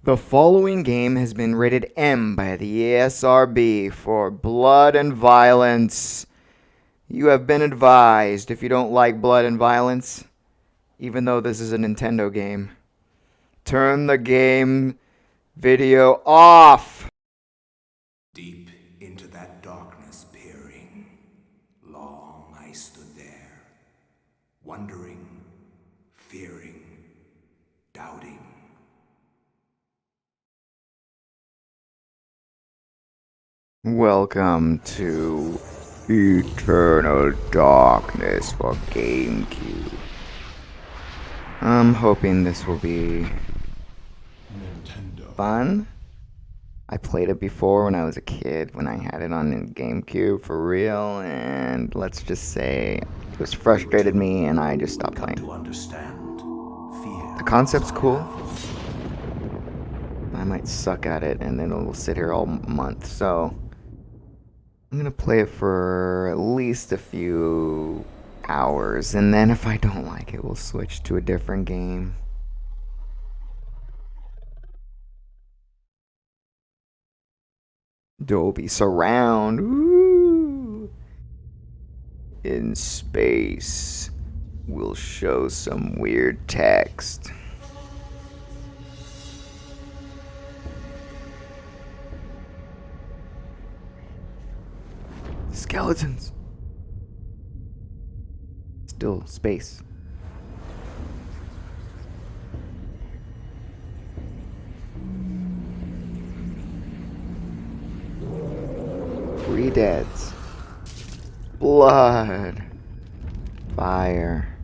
The following game has been rated M by the ESRB for blood and violence. You have been advised if you don't like blood and violence, even though this is a Nintendo game, turn the game video off. Deep into that darkness peering, long I stood there, wondering, fearing, doubting. Welcome to Eternal Darkness for GameCube. I'm hoping this will be fun. I played it before when I was a kid, when I had it on the GameCube for real, and let's just say it was frustrated me and I just stopped playing. To understand, fear. The concept's cool. I might suck at it and then it'll sit here all month, so I'm gonna play it for at least a few hours, and then if I don't like it, we'll switch to a different game. Dolby Surround. Ooh. In space, we'll show some weird text. Skeletons. Still space. Redeads. Blood. Fire.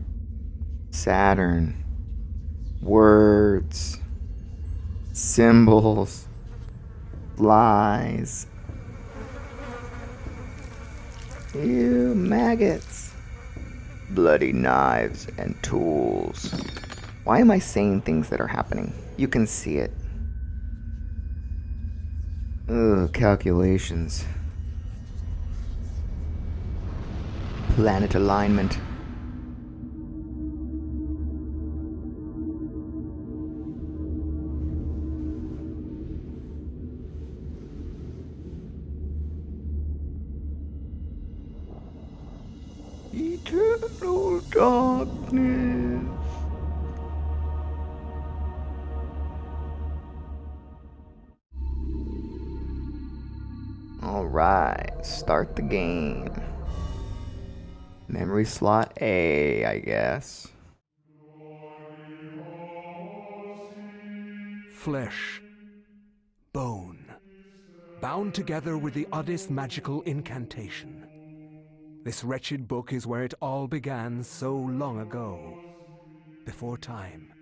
Saturn. Words. Symbols. Flies. Ew, maggots. Bloody knives and tools. Why am I saying things that are happening? You can see it. Ugh, calculations. Planet alignment. Eternal darkness. Alright, start the game. Memory slot A, I guess. Flesh, bone, bound together with the oddest magical incantation. This wretched book is where it all began so long ago. Before time,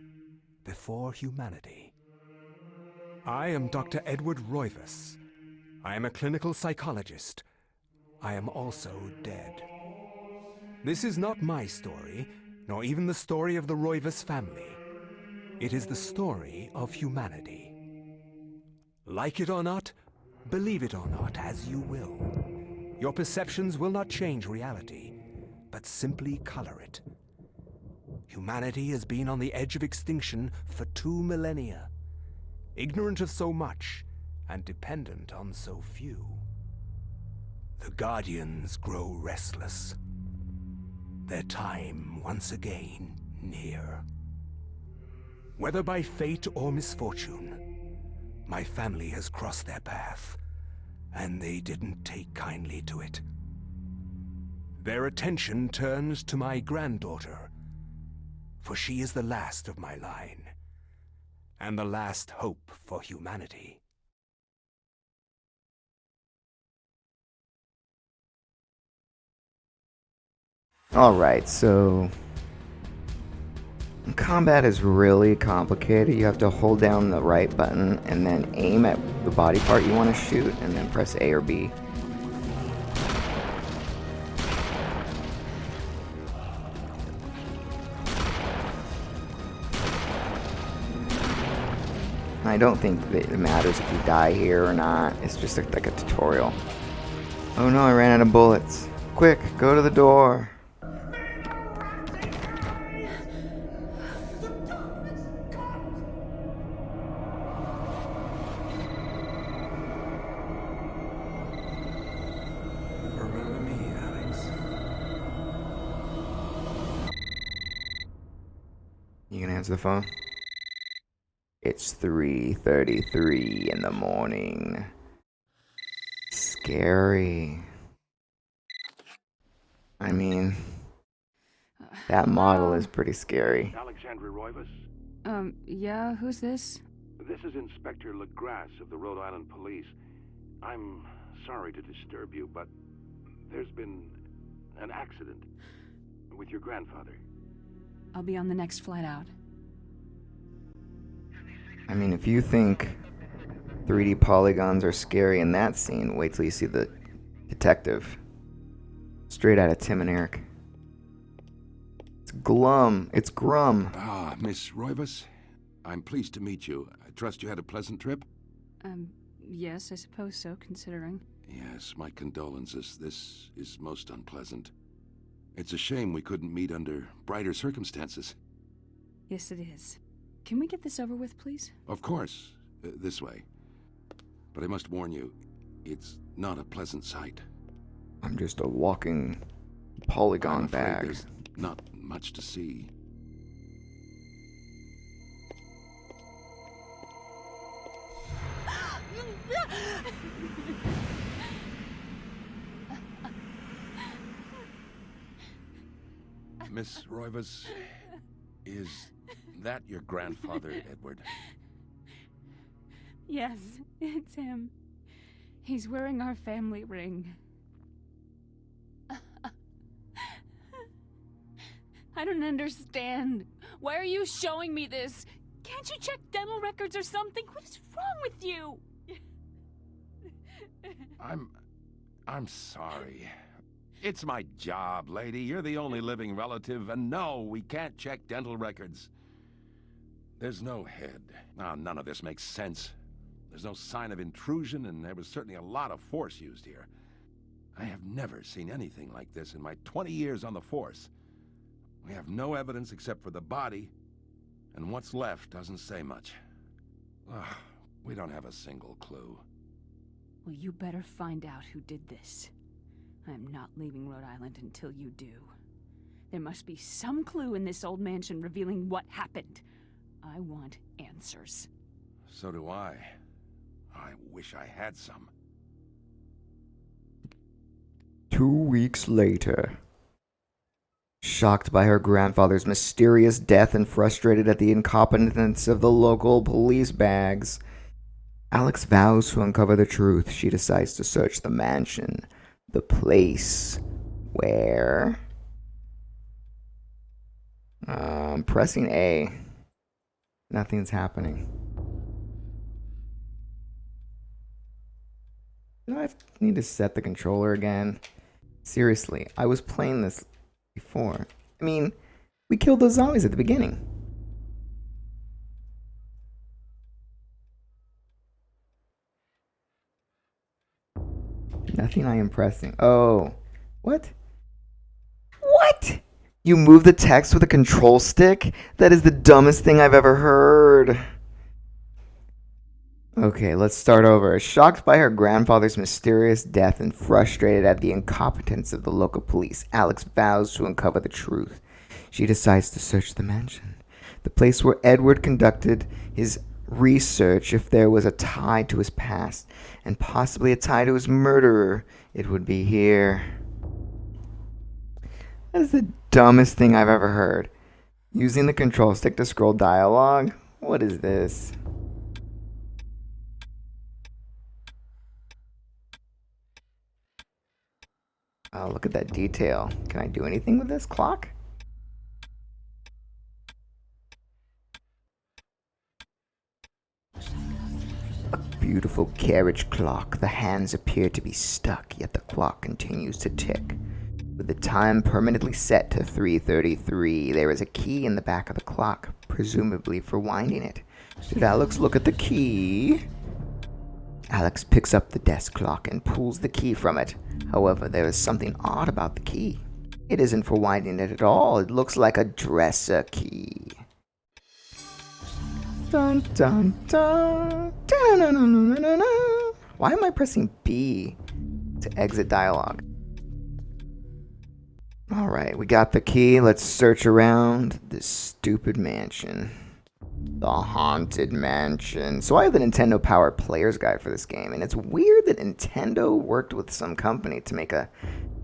before humanity. I am Dr. Edward Roivas. I am a clinical psychologist. I am also dead. This is not my story, nor even the story of the Roivas family. It is the story of humanity. Like it or not, believe it or not, as you will. Your perceptions will not change reality, but simply color it. Humanity has been on the edge of extinction for 2 millennia, ignorant of so much and dependent on so few. The Guardians grow restless. Their time once again near. Whether by fate or misfortune, my family has crossed their path, and they didn't take kindly to it. Their attention turns to my granddaughter, for she is the last of my line, and the last hope for humanity. Alright, so combat is really complicated. You have to hold down the right button and then aim at the body part you want to shoot, and then press A or B. I don't think that it matters if you die here or not. It's just like a tutorial. Oh no, I ran out of bullets. Quick, go to the door. Answer the phone. It's 3:33 in the morning. Scary. I mean, that model is pretty scary. Alexandra Roivas? Yeah, who's this? This is Inspector LaGrasse of the Rhode Island Police. I'm sorry to disturb you, but there's been an accident with your grandfather. I'll be on the next flight out. I mean, if you think 3D polygons are scary in that scene, wait till you see the detective. Straight out of Tim and Eric. It's glum. It's grum. Ah, Miss Roivas. I'm pleased to meet you. I trust you had a pleasant trip? Yes, I suppose so, considering. Yes, my condolences. This is most unpleasant. It's a shame we couldn't meet under brighter circumstances. Yes, it is. Can we get this over with, please? Of course. This way. But I must warn you, it's not a pleasant sight. I'm just a walking polygon I'm afraid bag. there's not much to see. Miss Roivas, is that your grandfather, Edward? Yes, it's him. He's wearing our family ring. I don't understand. Why are you showing me this? Can't you check dental records or something? What is wrong with you? I'm sorry. It's my job, lady. You're the only living relative, and no, we can't check dental records. There's no head. Ah, none of this makes sense. There's no sign of intrusion, and there was certainly a lot of force used here. I have never seen anything like this in my 20 years on the force. We have no evidence except for the body, and what's left doesn't say much. Ugh, we don't have a single clue. Well, you better find out who did this. I'm not leaving Rhode Island until you do. There must be some clue in this old mansion revealing what happened. I want answers. So do I. I wish I had some. 2 weeks later. Shocked by her grandfather's mysterious death and frustrated at the incompetence of the local police bags, Alex vows to uncover the truth. She decides to search the mansion, the place where... I'm pressing A. Nothing's happening. Do I need to set the controller again? Seriously, I was playing this before. I mean, we killed those zombies at the beginning. Nothing I am pressing. Oh. What? What? You move the text with a control stick? That is the dumbest thing I've ever heard. Okay, let's start over. Shocked by her grandfather's mysterious death and frustrated at the incompetence of the local police, Alex vows to uncover the truth. She decides to search the mansion, the place where Edward conducted his research. If there was a tie to his past, and possibly a tie to his murderer, it would be here. That is the dumbest thing I've ever heard. Using the control stick to scroll dialogue? What is this? Oh, look at that detail. Can I do anything with this clock? A beautiful carriage clock. The hands appear to be stuck, yet the clock continues to tick. With the time permanently set to 3:33, there is a key in the back of the clock, presumably for winding it. Did Alex look at the key? Alex picks up the desk clock and pulls the key from it. However, there is something odd about the key. It isn't for winding it at all. It looks like a dresser key. Dun dun dun. Dun-dun-dun-dun-dun-dun. Why am I pressing B to exit dialogue? Alright, we got the key. Let's search around this stupid mansion. The Haunted Mansion. So I have the Nintendo Power Player's Guide for this game, and it's weird that Nintendo worked with some company to make a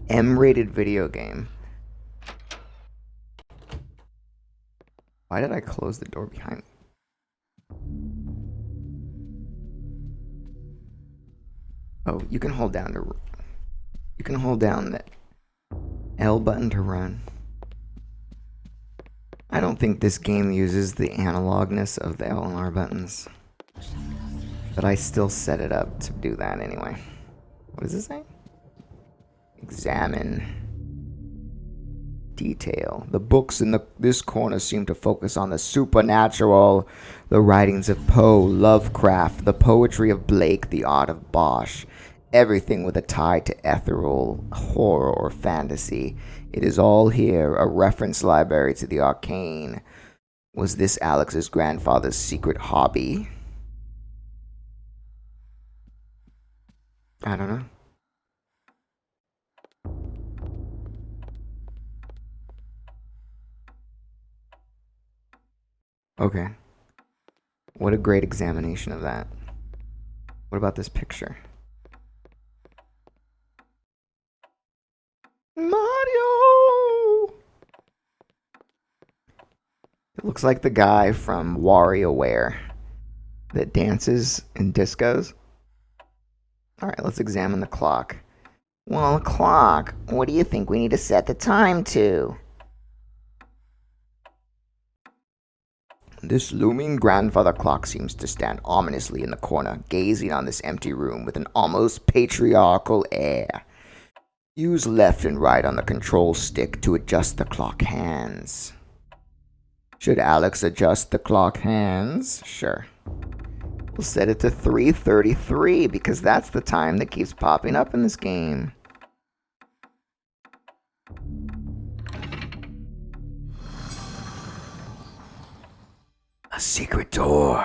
M-rated video game. Why did I close the door behind me? Oh, you can hold down the L button to run. I don't think this game uses the analogness of the L and R buttons, but I still set it up to do that anyway. What does this say? Examine. Detail. The books in this corner seem to focus on the supernatural. The writings of Poe, Lovecraft, the poetry of Blake, the art of Bosch. Everything with a tie to ethereal, horror, or fantasy. It is all here, a reference library to the arcane. Was this Alex's grandfather's secret hobby? I don't know. Okay. What a great examination of that. What about this picture? Mario! It looks like the guy from WarioWare that dances in discos. Alright, let's examine the clock. Well, clock, what do you think we need to set the time to? This looming grandfather clock seems to stand ominously in the corner, gazing on this empty room with an almost patriarchal air. Use left and right on the control stick to adjust the clock hands. Should Alex adjust the clock hands? Sure. We'll set it to 3:33 because that's the time that keeps popping up in this game. A secret door.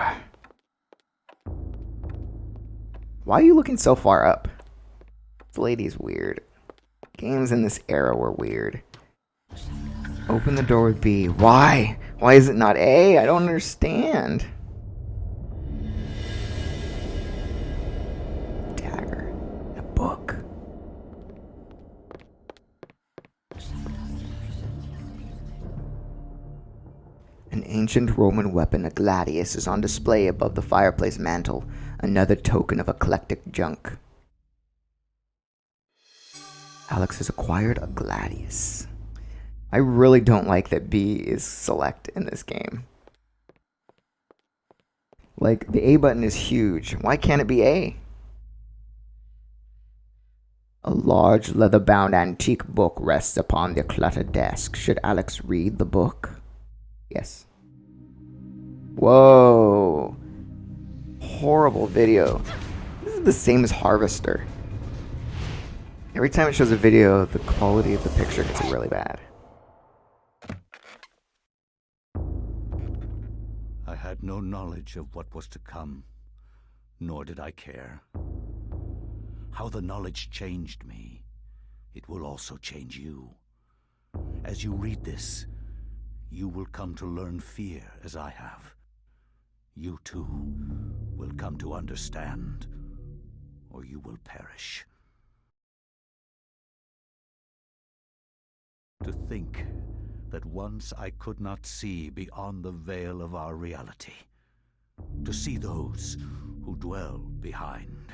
Why are you looking so far up? This lady's weird. Games in this era were weird. Open the door with B. Why? Why is it not A? I don't understand. Dagger. A book. An ancient Roman weapon, a gladius, is on display above the fireplace mantel, another token of eclectic junk. Alex has acquired a gladius. I really don't like that B is select in this game. Like, the A button is huge. Why can't it be A? A large leather-bound antique book rests upon the cluttered desk. Should Alex read the book? Yes. Whoa. Horrible video. This is the same as Harvester. Every time it shows a video, the quality of the picture gets really bad. I had no knowledge of what was to come, nor did I care. How the knowledge changed me, it will also change you. As you read this, you will come to learn fear as I have. You too will come to understand, or you will perish. To think that once I could not see beyond the veil of our reality, to see those who dwell behind.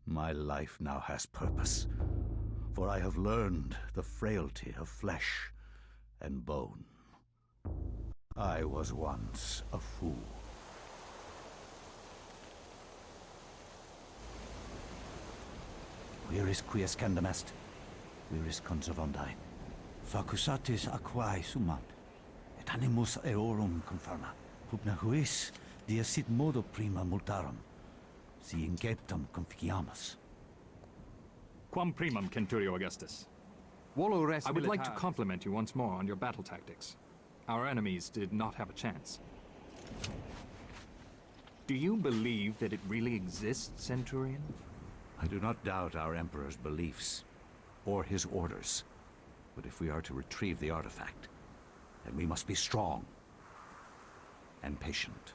My life now has purpose, for I have learned the frailty of flesh and bone. I was once a fool. Where is quies candamest? Where is conservandi? Facusatis aquae sumat, et animus eorum conferma. Pugna huis, dia sit modo prima multarum, si inceptum conficiamus. Quam primum, Centurio Augustus. I would like to compliment you once more on your battle tactics. Our enemies did not have a chance. Do you believe that it really exists, Centurion? I do not doubt our Emperor's beliefs, or his orders. But if we are to retrieve the artifact, then we must be strong and patient.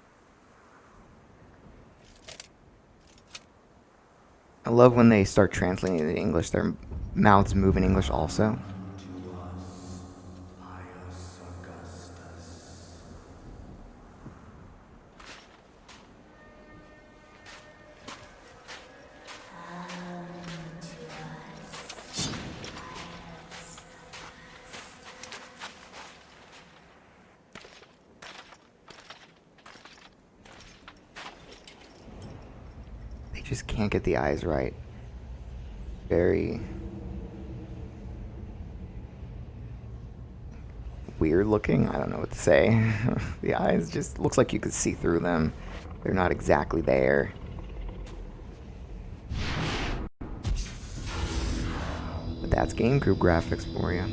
I love when they start translating it in English, their mouths move in English also. They just can't get the eyes right. Very weird looking. I don't know what to say. The eyes just looks like you could see through them. They're not exactly there. But that's GameCube graphics for you.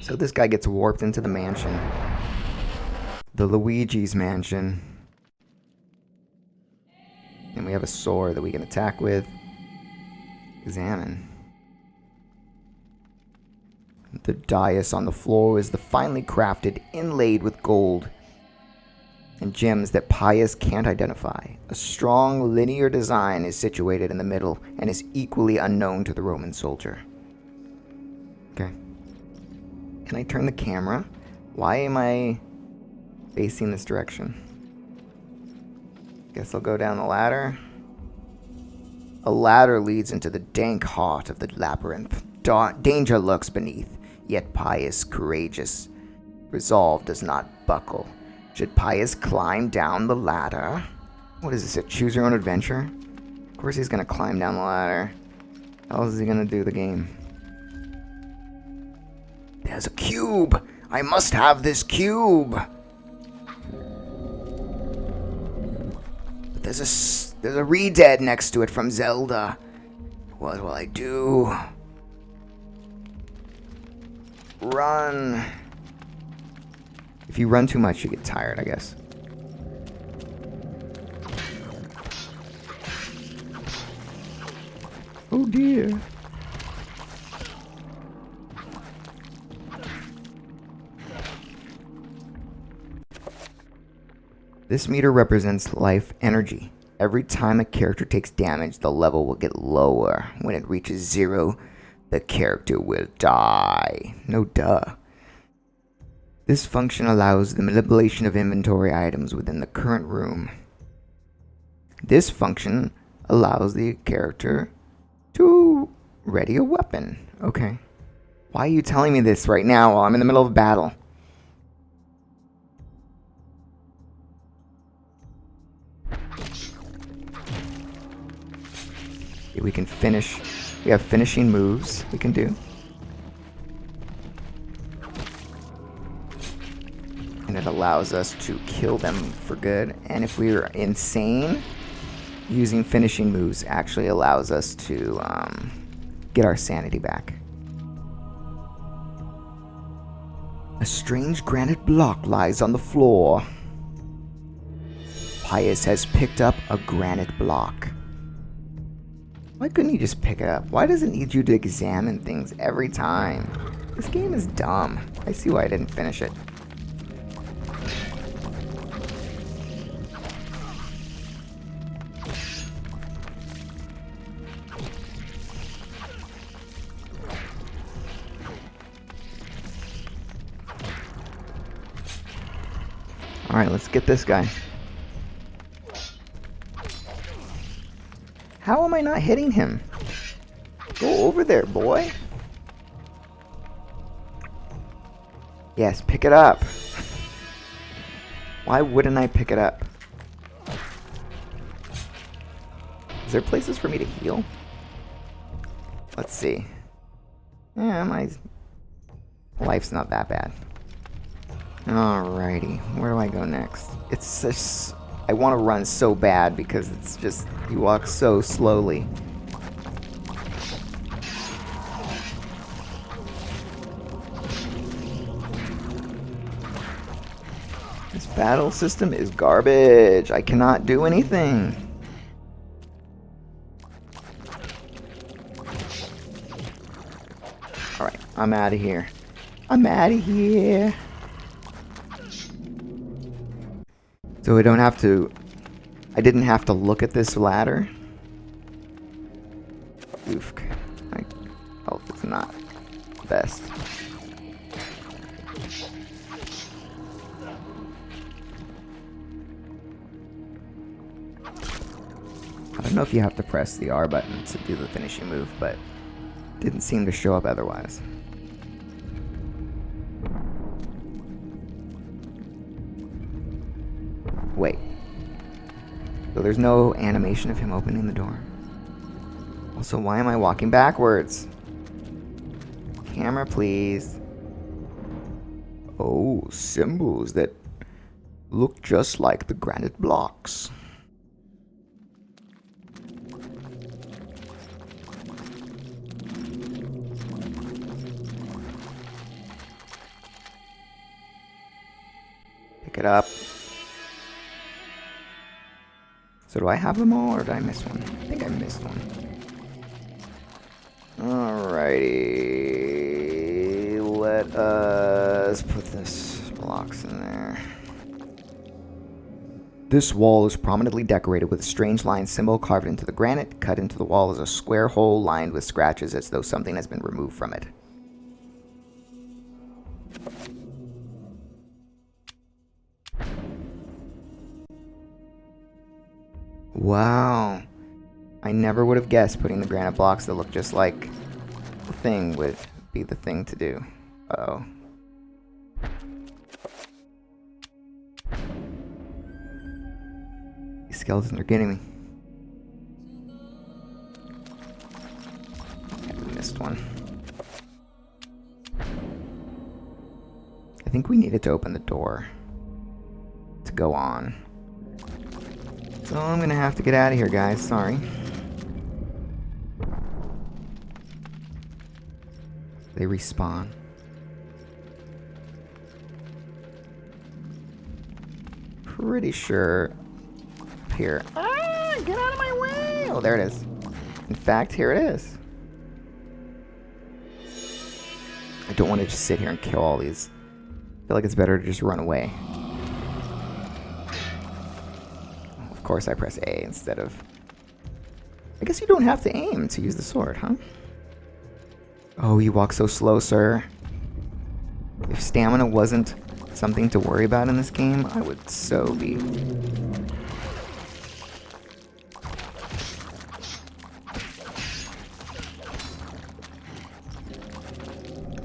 So this guy gets warped into the mansion. The Luigi's mansion. And we have a sword that we can attack with. Examine. The dais on the floor is the finely crafted, inlaid with gold and gems that Pius can't identify. A strong, linear design is situated in the middle and is equally unknown to the Roman soldier. Okay. Can I turn the camera? Why am I facing this direction? Guess I'll go down the ladder. A ladder leads into the dank heart of the labyrinth. Danger lurks beneath, yet Pius, courageous, resolve does not buckle. Should Pius climb down the ladder? What is this, a choose your own adventure? Of course he's gonna climb down the ladder. How else is he gonna do the game? There's a cube! I must have this cube! But there's a Redead next to it from Zelda. What will I do? Run! If you run too much, you get tired, I guess. Oh dear. This meter represents life energy. Every time a character takes damage, the level will get lower. When it reaches 0, the character will die. No duh. This function allows the manipulation of inventory items within the current room. This function allows the character to ready a weapon. Okay. Why are you telling me this right now while I'm in the middle of a battle? We can finish. We have finishing moves we can do. And it allows us to kill them for good. And if we're insane, using finishing moves actually allows us to get our sanity back. A strange granite block lies on the floor. Pius has picked up a granite block. Why couldn't he just pick it up? Why does it need you to examine things every time? This game is dumb. I see why I didn't finish it. Alright, let's get this guy. How am I not hitting him? Go over there, boy. Yes, pick it up. Why wouldn't I pick it up? Is there places for me to heal? Let's see. Yeah, my life's not that bad. Alrighty, where do I go next? It's just, I want to run so bad because it's just, you walk so slowly. This battle system is garbage. I cannot do anything. Alright, I'm out of here. I'm out of here. So I don't have to... I didn't have to look at this ladder. Oof. My health is not the best. I don't know if you have to press the R button to do the finishing move, but it didn't seem to show up otherwise. Wait. So there's no animation of him opening the door. Also, why am I walking backwards? Camera, please. Oh, symbols that look just like the granite blocks. Pick it up. So do I have them all, or did I miss one? I think I missed one. Alrighty. Let us put this blocks in there. This wall is prominently decorated with a strange line symbol carved into the granite. Cut into the wall is a square hole lined with scratches as though something has been removed from it. Wow. I never would have guessed putting the granite blocks that look just like the thing would be the thing to do. Uh-oh. These skeletons are getting me. Okay, we missed one. I think we needed to open the door to go on. So I'm gonna have to get out of here, guys. Sorry. They respawn. Pretty sure here. Ah, get out of my way! Oh, there it is. In fact, here it is. I don't want to just sit here and kill all these. I feel like it's better to just run away. Of course, I press A instead of... I guess you don't have to aim to use the sword, huh? Oh, you walk so slow, sir. If stamina wasn't something to worry about in this game, I would so be...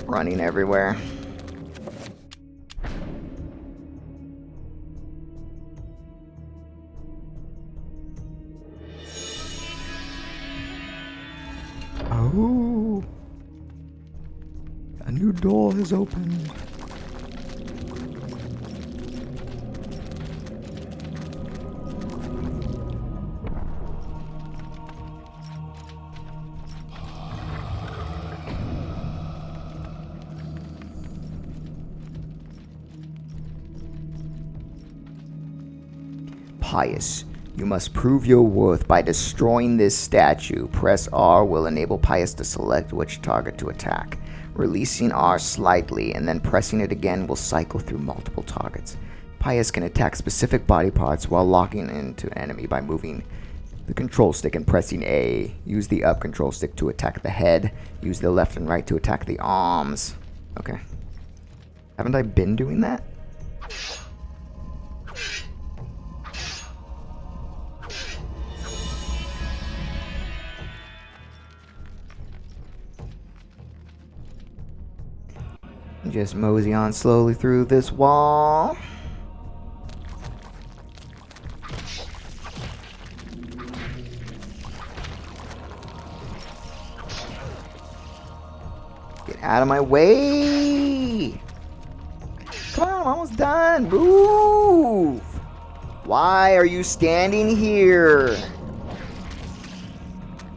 running everywhere. Oh, a new door has opened. Pious. You must prove your worth by destroying this statue. Press R will enable Pious to select which target to attack. Releasing R slightly and then pressing it again will cycle through multiple targets. Pious can attack specific body parts while locking into an enemy by moving the control stick and pressing A. Use the up control stick to attack the head. Use the left and right to attack the arms. Okay. Haven't I been doing that? Just mosey on slowly through this wall. Get out of my way! Come on, I'm almost done. Move! Why are you standing here?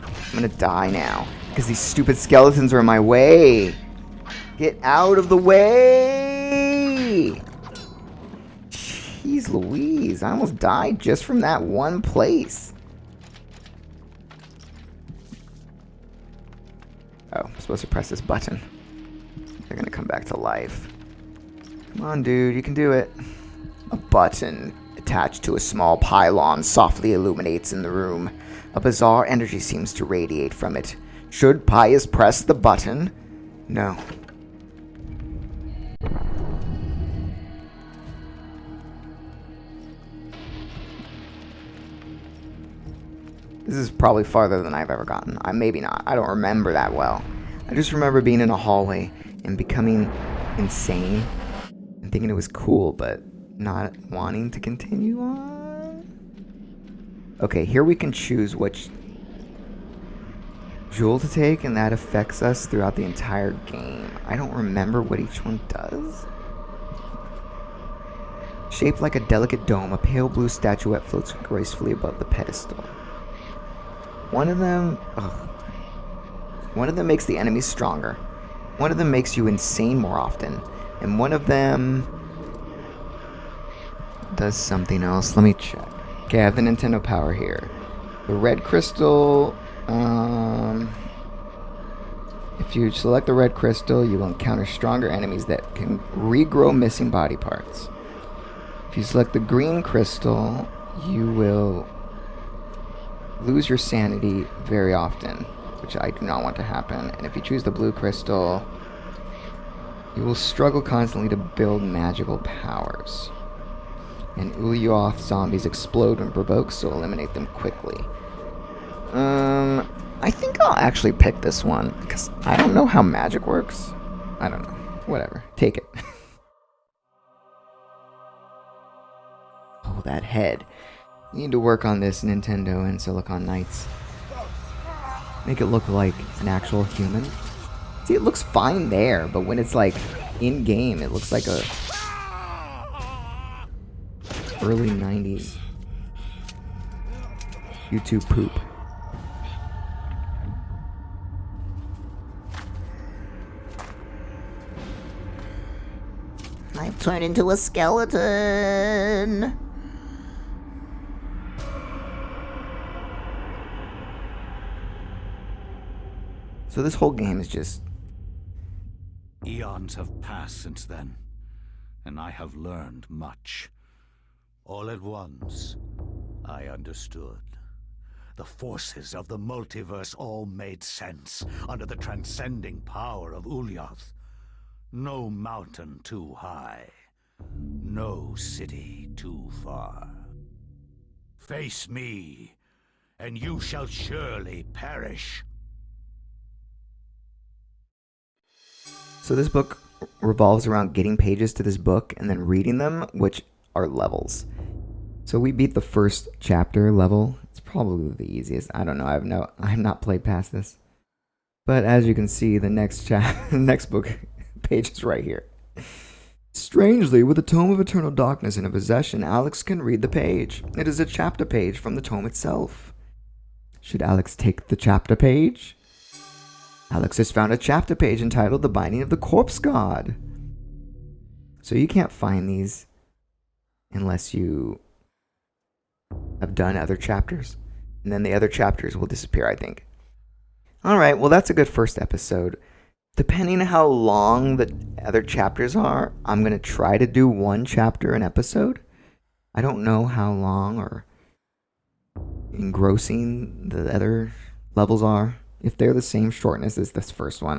I'm gonna die now because these stupid skeletons are in my way. Get out of the way! Jeez Louise, I almost died just from that one place. Oh, I'm supposed to press this button. They're gonna come back to life. Come on, dude, you can do it. A button attached to a small pylon softly illuminates in the room. A bizarre energy seems to radiate from it. Should Pius press the button? No. This is probably farther than I've ever gotten. Maybe not. I don't remember that well. I just remember being in a hallway and becoming insane and thinking it was cool, but not wanting to continue on. Okay, here we can choose which jewel to take, and that affects us throughout the entire game. I don't remember what each one does. Shaped like a delicate dome, a pale blue statuette floats gracefully above the pedestal. One of them makes the enemies stronger. One of them makes you insane more often. And one of them does something else. Let me check. Okay, I have the Nintendo Power here. The red crystal, if you select the red crystal, you will encounter stronger enemies that can regrow missing body parts. If you select the green crystal, you will lose your sanity very often, which I do not want to happen. And if you choose the blue crystal, you will struggle constantly to build magical powers. And Ulyaoth zombies explode when provoked, so eliminate them quickly. I think I'll actually pick this one, because I don't know how magic works. I don't know. Whatever. Take it. Oh, that head. You need to work on this, Nintendo and Silicon Knights. Make it look like an actual human. See, it looks fine there, but when it's like in-game, it looks like a early 90s YouTube poop. I've turned into a skeleton. So this whole game is just... Eons have passed since then, and I have learned much. All at once, I understood. The forces of the multiverse all made sense under the transcending power of Ulyaoth. No mountain too high, no city too far. Face me, and you shall surely perish. So this book revolves around getting pages to this book and then reading them, which are levels. So we beat the first chapter level. It's probably the easiest. I don't know. I have not played past this. But as you can see, the next book page is right here. Strangely, with the Tome of Eternal Darkness in her possession, Alex can read the page. It is a chapter page from the tome itself. Should Alex take the chapter page? Alex has found a chapter page entitled The Binding of the Corpse God. So you can't find these unless you have done other chapters. And then the other chapters will disappear, I think. Alright, well that's a good first episode. Depending on how long the other chapters are, I'm going to try to do one chapter an episode. I don't know how long or engrossing the other levels are. If they're the same shortness as this first one,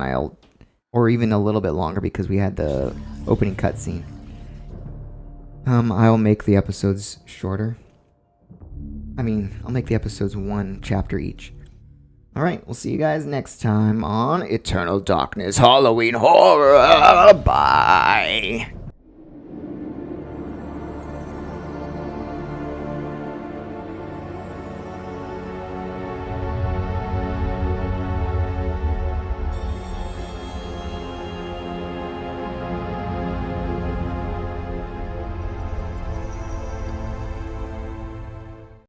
or even a little bit longer because we had the opening cutscene. I'll make the episodes shorter. I'll make the episodes one chapter each. Alright, we'll see you guys next time on Eternal Darkness Halloween Horror. Bye.